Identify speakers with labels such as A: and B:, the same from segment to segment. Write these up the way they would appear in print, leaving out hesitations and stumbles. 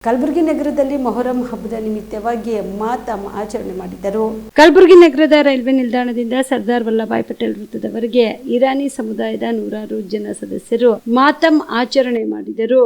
A: ಕಲಬುರಗಿ ನಗರದಲ್ಲಿ ಮೊಹರಂ ಹಬ್ಬದ ನಿಮಿತ್ತವಾಗಿ ಮಾತಮ್ ಆಚರಣೆ ಮಾಡಿದರು.
B: ಕಲಬುರಗಿ ನಗರದ ರೈಲ್ವೆ ನಿಲ್ದಾಣದಿಂದ ಸರ್ದಾರ್ ವಲ್ಲಭಾಯ್ ಪಟೇಲ್ ವೃತ್ತದವರೆಗೆ ಇರಾನಿ ಸಮುದಾಯದ 100 ಜನ ಸದಸ್ಯರು ಮಾತಮ್ ಆಚರಣೆ ಮಾಡಿದರು.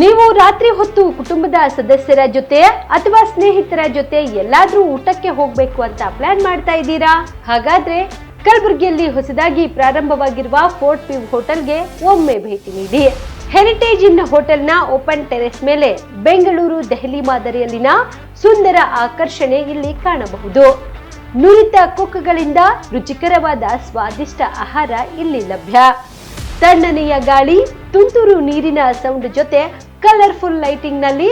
C: ನೀವು ರಾತ್ರಿ ಹೊತ್ತು ಕುಟುಂಬದ ಸದಸ್ಯರ ಜೊತೆ ಅಥವಾ ಸ್ನೇಹಿತರ ಜೊತೆ ಎಲ್ಲಾದ್ರೂ ಊಟಕ್ಕೆ ಹೋಗ್ಬೇಕು ಅಂತ ಪ್ಲಾನ್ ಮಾಡ್ತಾ ಇದ್ದೀರಾ? ಹಾಗಾದ್ರೆ ಕಲಬುರಗಿಯಲ್ಲಿ ಹೊಸದಾಗಿ ಪ್ರಾರಂಭವಾಗಿರುವ ಫೋರ್ಟ್ ವ್ಯೂ ಹೋಟೆಲ್ಗೆ ಒಮ್ಮೆ ಭೇಟಿ ನೀಡಿ. ಹೆರಿಟೇಜ್ ಇನ್ ಹೋಟೆಲ್ನ ಓಪನ್ ಟೆರೆಸ್ ಮೇಲೆ ಬೆಂಗಳೂರು ದೆಹಲಿ ಮಾದರಿಯಲ್ಲಿನ ಸುಂದರ ಆಕರ್ಷಣೆ ಇಲ್ಲಿ ಕಾಣಬಹುದು. ನುರಿತ ಕುಕ್ಗಳಿಂದ ರುಚಿಕರವಾದ ಸ್ವಾದಿಷ್ಟ ಆಹಾರ ಇಲ್ಲಿ ಲಭ್ಯ. ತಣ್ಣನೆಯ ಗಾಳಿ, ತುಂತುರು ನೀರಿನ ಸೌಂಡ್ ಜೊತೆ ಕಲರ್ಫುಲ್ ಲೈಟಿಂಗ್ ನಲ್ಲಿ,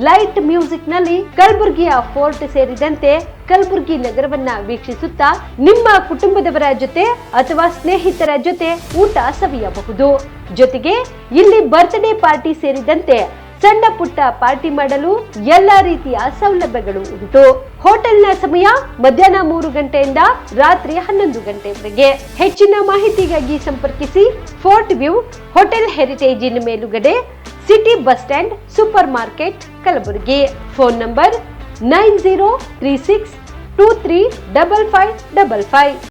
C: ಲೈಟ್ ಮ್ಯೂಸಿಕ್ ನಲ್ಲಿ ಕಲಬುರಗಿಯ ಫೋರ್ಟ್ ಸೇರಿದಂತೆ ಕಲಬುರಗಿ ನಗರವನ್ನ ವೀಕ್ಷಿಸುತ್ತಾ ನಿಮ್ಮ ಕುಟುಂಬದವರ ಜೊತೆ ಅಥವಾ ಸ್ನೇಹಿತರ ಜೊತೆ ಊಟ ಸವಿಯಬಹುದು. ಜೊತೆಗೆ ಇಲ್ಲಿ ಬರ್ತ್ಡೇ ಪಾರ್ಟಿ ಸೇರಿದಂತೆ ಸಣ್ಣ ಪುಟ್ಟ ಪಾರ್ಟಿ ಮಾಡಲು ಎಲ್ಲಾ ರೀತಿಯ ಸೌಲಭ್ಯಗಳು ಉಂಟು. ಹೋಟೆಲ್ನ ಸಮಯ ಮಧ್ಯಾಹ್ನ 3 ಗಂಟೆಯಿಂದ ರಾತ್ರಿ 11 ಗಂಟೆವರೆಗೆ. ಹೆಚ್ಚಿನ ಮಾಹಿತಿಗಾಗಿ ಸಂಪರ್ಕಿಸಿ ಫೋರ್ಟ್ ವ್ಯೂ ಹೋಟೆಲ್, ಹೆರಿಟೇಜ್ ಇನ್ ಮೇಲುಗಡೆ, city bus stand, super market, Kalaburagi. Phone number 9036235555.